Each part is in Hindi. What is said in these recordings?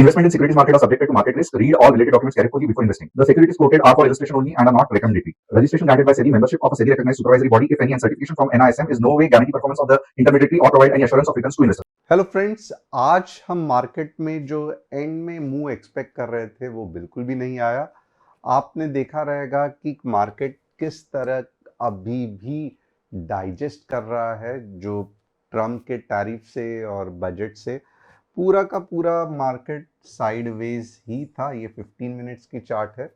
Investment in securities market are subjected to market risk. Read all related documents carefully before investing. The securities quoted are for illustration only and are not recommendatory. Registration granted by SEBI, membership of a SEBI recognized supervisory body, if any, and certification from NISM is no way guarantee performance of the intermediary or provide any assurance of returns to investors. Hello friends, आज हम मार्केट में जो एंड में मूव एक्सपेक्ट कर रहे थे वो बिल्कुल भी नहीं आया। आपने देखा रहेगा कि मार्केट किस तरह अभी भी डाइजेस्ट कर रहा है जो ट्रम्प के टैरिफ से और बजट से। पूरा का पूरा मार्केट साइडवेज ही था। ये 15 मिनट्स की चार्ट है।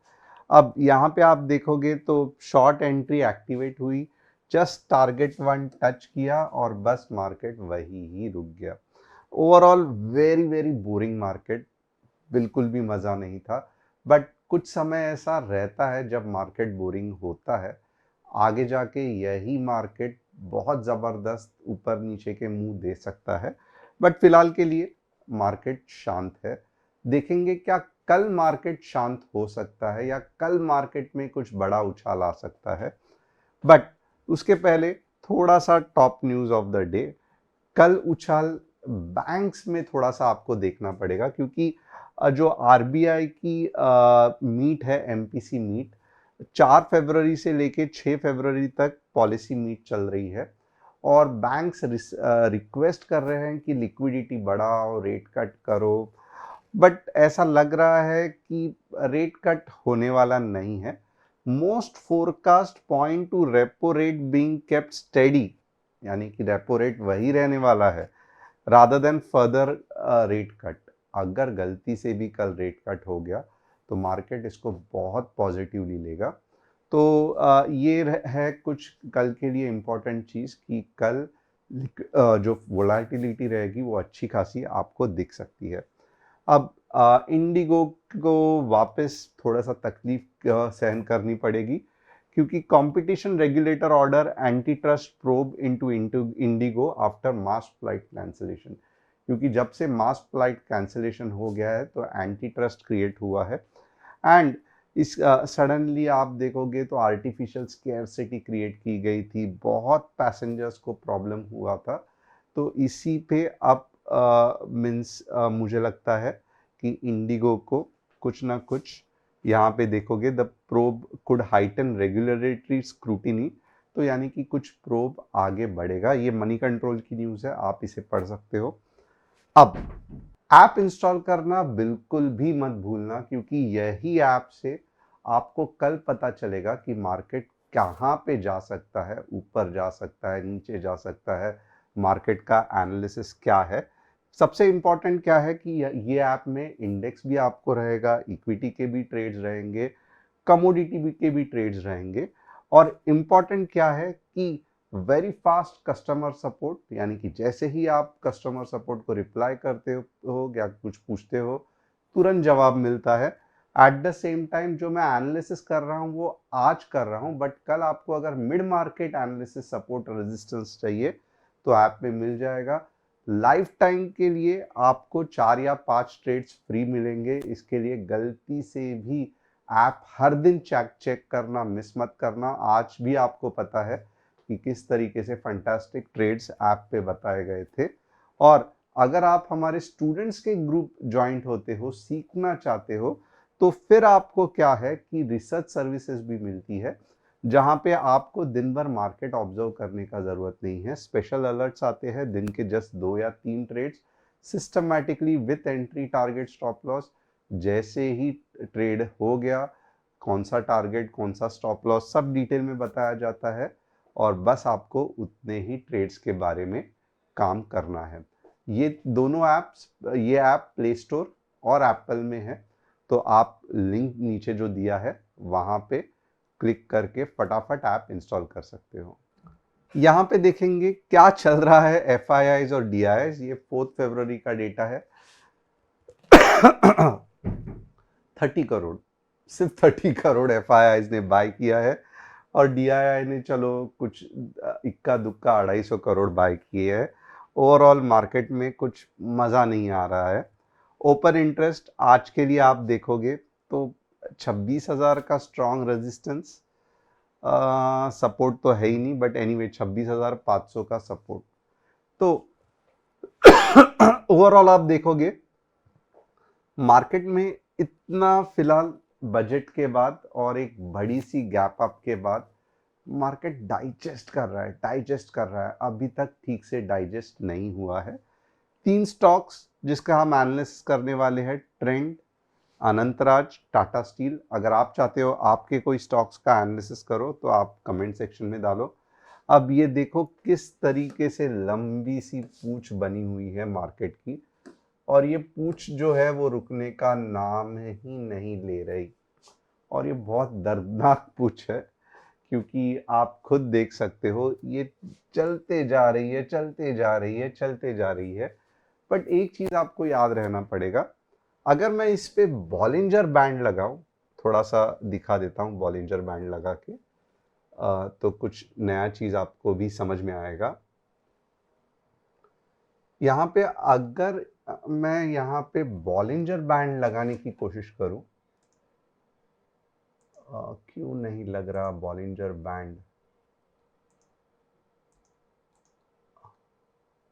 अब यहाँ पे आप देखोगे तो शॉर्ट एंट्री एक्टिवेट हुई, जस्ट टारगेट 1 टच किया और बस मार्केट वही ही रुक गया। Overall very very boring market, बिल्कुल भी मज़ा नहीं था। बट कुछ समय ऐसा रहता है जब मार्केट बोरिंग होता है, आगे जाके यही मार्केट बहुत ज़बरदस्त ऊपर नीचे के मुंह दे सकता है। बट फिलहाल के लिए मार्केट शांत है। देखेंगे क्या कल मार्केट शांत हो सकता है या कल मार्केट में कुछ बड़ा उछाल आ सकता है। बट उसके पहले थोड़ा सा top news of the day. कल उछाल बैंक्स में थोड़ा सा आपको देखना पड़ेगा, क्योंकि जो आरबीआई की मीट है, एमपीसी मीट, 4 फरवरी से लेके 6 फरवरी तक पॉलिसी मीट चल रही है और बैंक्स रिक्वेस्ट कर रहे हैं कि लिक्विडिटी बढ़ाओ, रेट कट करो। बट ऐसा लग रहा है कि रेट कट होने वाला नहीं है। Most forecast point two repo rate being kept steady, यानी कि रेपो रेट वही रहने वाला है rather than further rate cut. अगर गलती से भी कल रेट कट हो गया तो मार्केट इसको बहुत पॉजिटिवली लेगा। तो ये है कुछ कल के लिए इम्पोर्टेंट चीज़ कि कल जो वोलाटिलिटी रहेगी वो अच्छी खासी आपको दिख सकती है। अब इंडिगो को वापस थोड़ा सा तकलीफ सहन करनी पड़ेगी, क्योंकि competition regulator order anti trust probe into IndiGo after mass flight cancellation. क्योंकि जब से मास फ्लाइट कैंसिलेशन हो गया है तो एंटी ट्रस्ट क्रिएट हुआ है एंड इस सडनली आप देखोगे तो आर्टिफिशियल स्केर्सिटी क्रिएट की गई थी, बहुत पैसेंजर्स को प्रॉब्लम हुआ था। तो इसी पे अब मीन्स मुझे लगता है कि इंडिगो को कुछ ना कुछ यहाँ पे देखोगे, the probe could heighten regulatory scrutiny. तो यानी कि कुछ प्रोब आगे बढ़ेगा। ये मनी कंट्रोल की न्यूज़ है, आप इसे पढ़ सकते हो। अब ऐप इंस्टॉल करना बिल्कुल भी मत भूलना, क्योंकि यही ऐप से आपको कल पता चलेगा कि मार्केट कहाँ पे जा सकता है, ऊपर जा सकता है, नीचे जा सकता है, मार्केट का एनालिसिस क्या है। सबसे इम्पॉर्टेंट क्या है कि ये ऐप में इंडेक्स भी आपको रहेगा, इक्विटी के भी ट्रेड्स रहेंगे, कमोडिटी के भी ट्रेड्स रहेंगे। और इम्पॉर्टेंट क्या है कि वेरी फास्ट कस्टमर सपोर्ट, यानी कि जैसे ही आप कस्टमर सपोर्ट को रिप्लाई करते हो या कुछ पूछते हो तुरंत जवाब मिलता है। एट द सेम टाइम जो मैं एनालिसिस कर रहा हूँ वो आज कर रहा हूँ, बट कल आपको अगर mid market analysis support resistance चाहिए तो ऐप में मिल जाएगा। लाइफ टाइम के लिए आपको 4 या 5 ट्रेड्स फ्री मिलेंगे। इसके लिए गलती से भी ऐप हर दिन चेक करना मिस मत करना। आज भी आपको पता है कि किस तरीके से फैंटास्टिक ट्रेड्स ऐप पे बताए गए थे। और अगर आप हमारे स्टूडेंट्स के ग्रुप ज्वाइंट होते हो, सीखना चाहते हो, तो फिर आपको क्या है कि रिसर्च सर्विसेज भी मिलती है, जहां पे आपको दिन भर मार्केट ऑब्जर्व करने का ज़रूरत नहीं है। स्पेशल अलर्ट्स आते हैं दिन के जस्ट 2 या 3 trades systematically with entry target stop loss. जैसे ही ट्रेड हो गया, कौन सा टारगेट कौन सा स्टॉप लॉस सब डिटेल में बताया जाता है और बस आपको उतने ही ट्रेड्स के बारे में काम करना है। ये दोनों ऐप्स, ये ऐप प्ले स्टोर और एप्पल में है, तो आप लिंक नीचे जो दिया है वहाँ पे क्लिक करके फटाफट ऐप इंस्टॉल कर सकते हो। यहाँ पे देखेंगे क्या चल रहा है एफआईआईज और डीआईआईज। ये 4 फरवरी का डेटा है। 30 करोड़, सिर्फ 30 करोड़ एफआईआईज ने बाय किया है और डीआईआई ने चलो कुछ इक्का दुक्का 250 करोड़ बाय किए हैं। ओवरऑल मार्केट में कुछ मज़ा नहीं आ रहा है। ओपन इंटरेस्ट आज के लिए आप देखोगे तो 26,000 का स्ट्रॉन्ग रेजिस्टेंस, सपोर्ट तो है ही नहीं, बट एनीवे 26,500 का सपोर्ट। तो ओवरऑल आप देखोगे मार्केट में इतना फिलहाल बजट के बाद और एक बड़ी सी गैप अप के बाद मार्केट डाइजेस्ट कर रहा है, अभी तक ठीक से डाइजेस्ट नहीं हुआ है। 3 स्टॉक्स जिसका हम एनालिसिस करने वाले हैं, ट्रेंड, अनंतराज, टाटा स्टील। अगर आप चाहते हो आपके कोई स्टॉक्स का एनालिसिस करो तो आप कमेंट सेक्शन में डालो। अब ये देखो किस तरीके से लंबी सी पूंछ बनी हुई है मार्केट की, और ये पूंछ जो है वो रुकने का नाम ही नहीं ले रही, और ये बहुत दर्दनाक पूंछ है, क्योंकि आप खुद देख सकते हो ये चलते जा रही है, चलते जा रही है, चलते जा रही है। बट एक चीज आपको याद रहना पड़ेगा, अगर मैं इस पे बॉलिंजर बैंड लगाऊं, थोड़ा सा दिखा देता हूं बॉलिंजर बैंड लगा के, तो कुछ नया चीज आपको भी समझ में आएगा। यहाँ पे अगर मैं यहाँ पे बॉलिंजर बैंड लगाने की कोशिश करूं, क्यों नहीं लग रहा Bollinger band?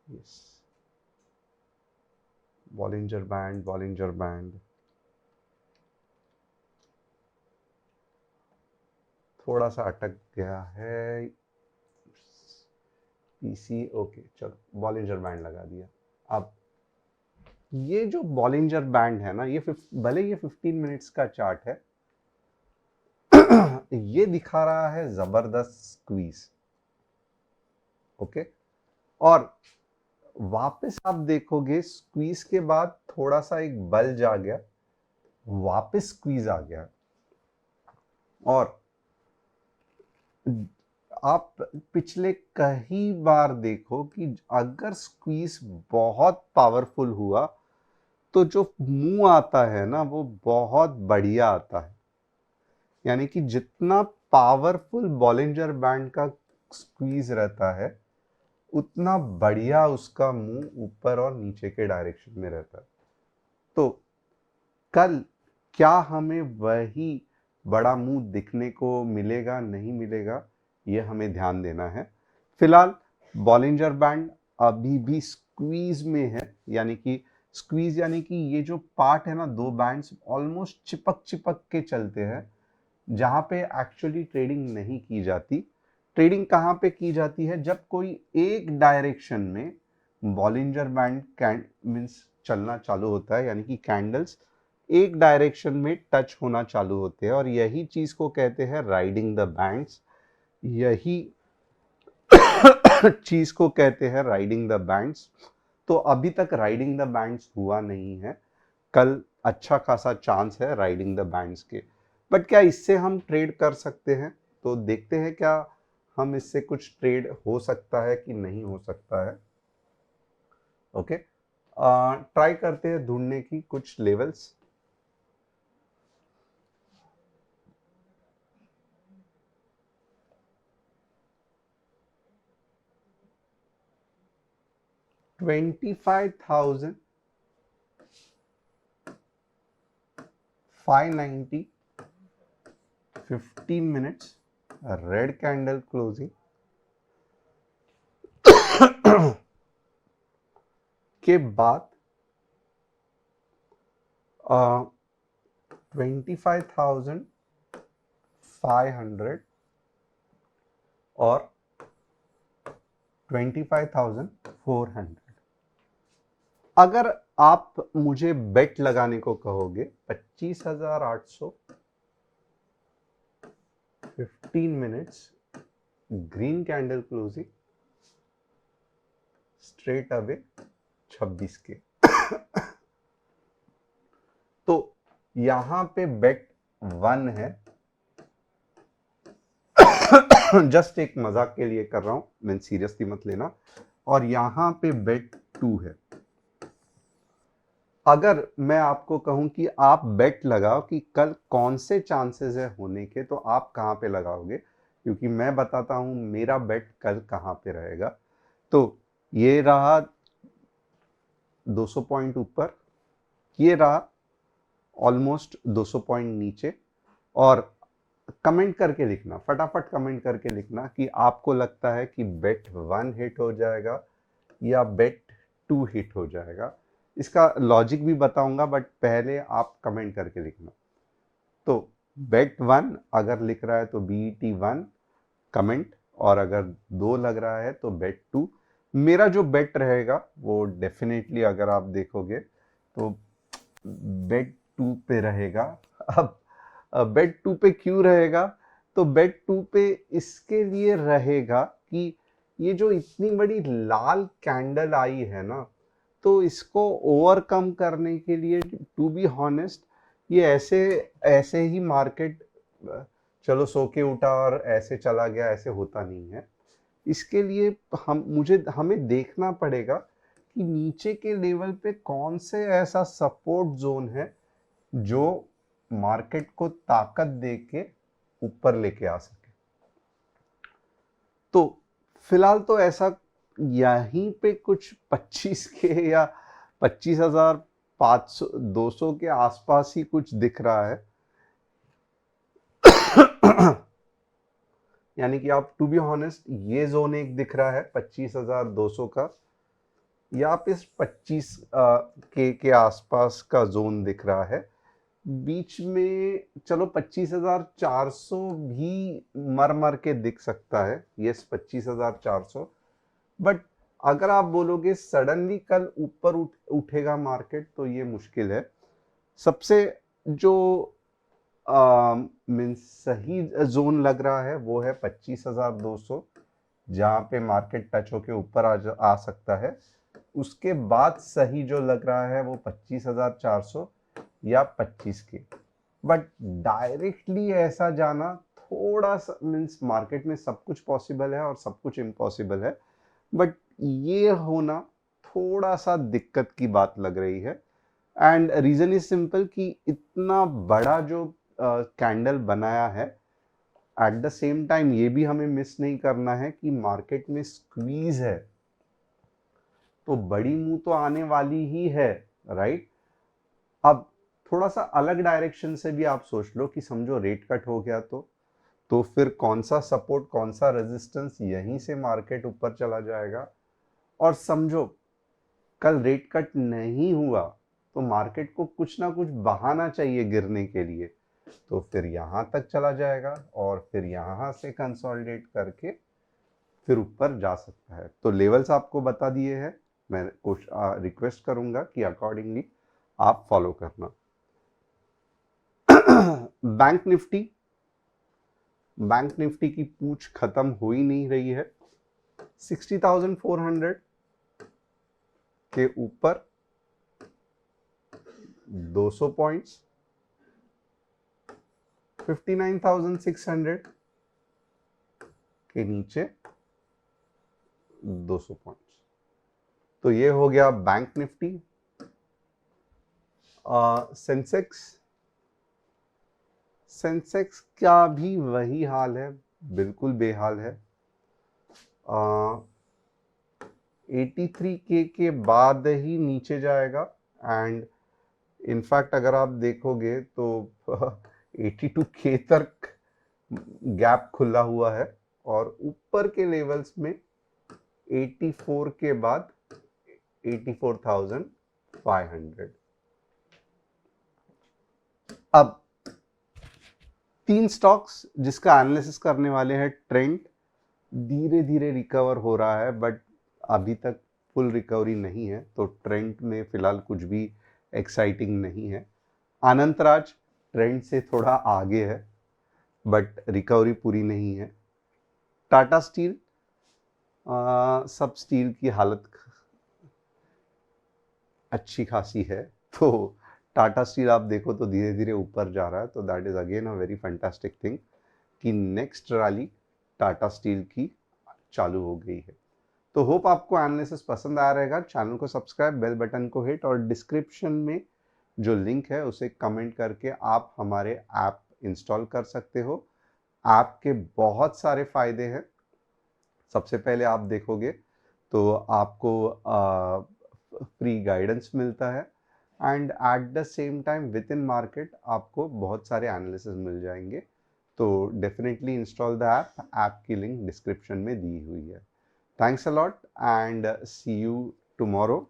Yes, Bollinger band थोड़ा सा अटक गया है। पीसी, ओके, चलो बॉलिंजर बैंड लगा दिया। अब ये जो बॉलिंजर बैंड है ना, ये भले ये 15 मिनट्स का चार्ट है, ये दिखा रहा है जबरदस्त स्क्वीज, ओके। और वापस आप देखोगे स्क्वीज के बाद थोड़ा सा एक बल्ज आ गया, वापस स्क्वीज आ गया, और आप पिछले कई बार देखो कि अगर स्क्वीज बहुत पावरफुल हुआ तो जो मुंह आता है ना वो बहुत बढ़िया आता है। यानी कि जितना पावरफुल बॉलिंजर बैंड का स्क्वीज रहता है उतना बढ़िया उसका मुंह ऊपर और नीचे के डायरेक्शन में रहता है। तो कल क्या हमें वही बड़ा मुंह दिखने को मिलेगा, नहीं मिलेगा, ये हमें ध्यान देना है। फिलहाल बॉलिंजर बैंड अभी भी स्क्वीज में है, यानी कि स्क्वीज यानी कि ये जो पार्ट है ना, दो बैंड्स ऑलमोस्ट चिपक चिपक के चलते हैं, जहां पे एक्चुअली ट्रेडिंग नहीं की जाती। ट्रेडिंग कहां पे की जाती है? जब कोई एक डायरेक्शन में बॉलिंजर बैंड मींस चलना चालू होता है, यानी कि कैंडल्स एक डायरेक्शन में टच होना चालू होते हैं, और यही चीज को कहते हैं राइडिंग द बैंड्स। यही चीज को कहते हैं राइडिंग द बैंड्स। तो अभी तक राइडिंग द बैंड्स हुआ नहीं है, कल अच्छा खासा चांस है राइडिंग द बैंड्स के। बट क्या इससे हम ट्रेड कर सकते हैं? तो देखते हैं क्या हम इससे कुछ ट्रेड हो सकता है कि नहीं हो सकता है। ओके, ट्राई करते हैं ढूंढने की कुछ levels. $25,590, 15 minutes, a red candle closing के बाद 25,500 और 25,400। अगर आप मुझे बेट लगाने को कहोगे 25,800, 15 minutes, green candle closing, straight away 26 के, तो यहां पे बेट 1 है। जस्ट एक मजाक के लिए कर रहा हूं, मैं सीरियसली मत लेना। और यहां पे बेट 2 है। अगर मैं आपको कहूं कि आप बेट लगाओ कि कल कौन से चांसेस है होने के, तो आप कहां पे लगाओगे? क्योंकि मैं बताता हूं मेरा बेट कल कहां पे रहेगा। तो ये रहा 200 पॉइंट ऊपर, ये रहा ऑलमोस्ट 200 पॉइंट नीचे। और कमेंट करके लिखना, फटाफट कमेंट करके लिखना कि आपको लगता है कि बेट 1 हिट हो जाएगा या बेट 2 हिट हो जाएगा। इसका लॉजिक भी बताऊंगा, बट पहले आप कमेंट करके लिखना। तो बेट 1 अगर लिख रहा है तो BET1 कमेंट, और अगर 2 लग रहा है तो बेट 2। मेरा जो बेट रहेगा वो डेफिनेटली अगर आप देखोगे तो बेट 2 पे रहेगा। अब बेट 2 पे क्यों रहेगा? तो बेट 2 पे इसके लिए रहेगा कि ये जो इतनी बड़ी लाल कैंडल आई है ना, तो इसको ओवरकम करने के लिए, टू बी हॉनेस्ट, ये ऐसे ऐसे ही मार्केट चलो सो के उठा और ऐसे चला गया, ऐसे होता नहीं है। इसके लिए हमें देखना पड़ेगा कि नीचे के लेवल पे कौन से ऐसा सपोर्ट जोन है जो मार्केट को ताकत दे के ऊपर लेके आ सके। तो फिलहाल तो ऐसा यहीं पे कुछ 25 के या 25,500 200 के आसपास ही कुछ दिख रहा है। यानी कि आप टू बी ऑनेस्ट, ये जोन एक दिख रहा है 25,200 का, या आप इस 25 के आसपास का जोन दिख रहा है। बीच में चलो 25,400 भी मर मर के दिख सकता है, यस 25,400। बट अगर आप बोलोगे सडनली कल ऊपर उठेगा मार्केट, तो ये मुश्किल है। सबसे जो मीन्स सही जोन लग रहा है वो है 25,200, जहाँ पे मार्केट टच होके ऊपर आ सकता है। उसके बाद सही जो लग रहा है वो 25,400 या 25 के। बट डायरेक्टली ऐसा जाना थोड़ा सा, मीन्स मार्केट में सब कुछ पॉसिबल है और सब कुछ इम्पॉसिबल है, बट ये होना थोड़ा सा दिक्कत की बात लग रही है। एंड रीजन इज सिंपल कि इतना बड़ा जो कैंडल बनाया है, एट द सेम टाइम ये भी हमें मिस नहीं करना है कि मार्केट में स्क्वीज है, तो बड़ी मुंह तो आने वाली ही है, राइट? अब थोड़ा सा अलग डायरेक्शन से भी आप सोच लो कि समझो रेट कट हो गया तो फिर कौन सा सपोर्ट कौन सा रेजिस्टेंस, यहीं से मार्केट ऊपर चला जाएगा। और समझो कल रेट कट नहीं हुआ तो मार्केट को कुछ ना कुछ बहाना चाहिए गिरने के लिए, तो फिर यहाँ तक चला जाएगा और फिर यहाँ से कंसोलिडेट करके फिर ऊपर जा सकता है। तो लेवल्स आपको बता दिए हैं, मैं रिक्वेस्ट करूंगा कि अकॉर्डिंगली आप फॉलो करना। बैंक निफ्टी की पूछ खत्म हो ही नहीं रही है। 60,400 के ऊपर 200 पॉइंट्स, 59,600 के नीचे 200 पॉइंट्स। तो ये हो गया बैंक निफ्टी। सेंसेक्स का भी वही हाल है, बिल्कुल बेहाल है। 83K के बाद ही नीचे जाएगा। एंड इनफैक्ट अगर आप देखोगे तो 82K तक गैप खुला हुआ है, और ऊपर के लेवल्स में 84 के बाद 84,500। अब 3 स्टॉक्स जिसका एनालिसिस करने वाले हैं। ट्रेंड धीरे धीरे रिकवर हो रहा है, बट अभी तक फुल रिकवरी नहीं है, तो ट्रेंड में फिलहाल कुछ भी एक्साइटिंग नहीं है। अनंतराज ट्रेंड से थोड़ा आगे है, बट रिकवरी पूरी नहीं है। टाटा स्टील, सब स्टील की हालत अच्छी खासी है, तो टाटा स्टील आप देखो तो धीरे धीरे ऊपर जा रहा है, तो that is again a very fantastic thing कि नेक्स्ट रैली टाटा स्टील की चालू हो गई है। तो होप आपको एनालिसिस पसंद आया रहेगा। चैनल को सब्सक्राइब, बेल बटन को हिट, और डिस्क्रिप्शन में जो लिंक है उसे कमेंट करके आप हमारे ऐप इंस्टॉल कर सकते हो। ऐप के बहुत सारे फायदे हैं। सबसे पहले आप देखोगे तो आपको फ्री गाइडेंस मिलता है, and at the same time with in market आपको बहुत सारे एनालिसिस मिल जाएंगे। तो डेफिनेटली इंस्टॉल द ऐप की लिंक डिस्क्रिप्शन में दी हुई है। Thanks a lot and see you tomorrow.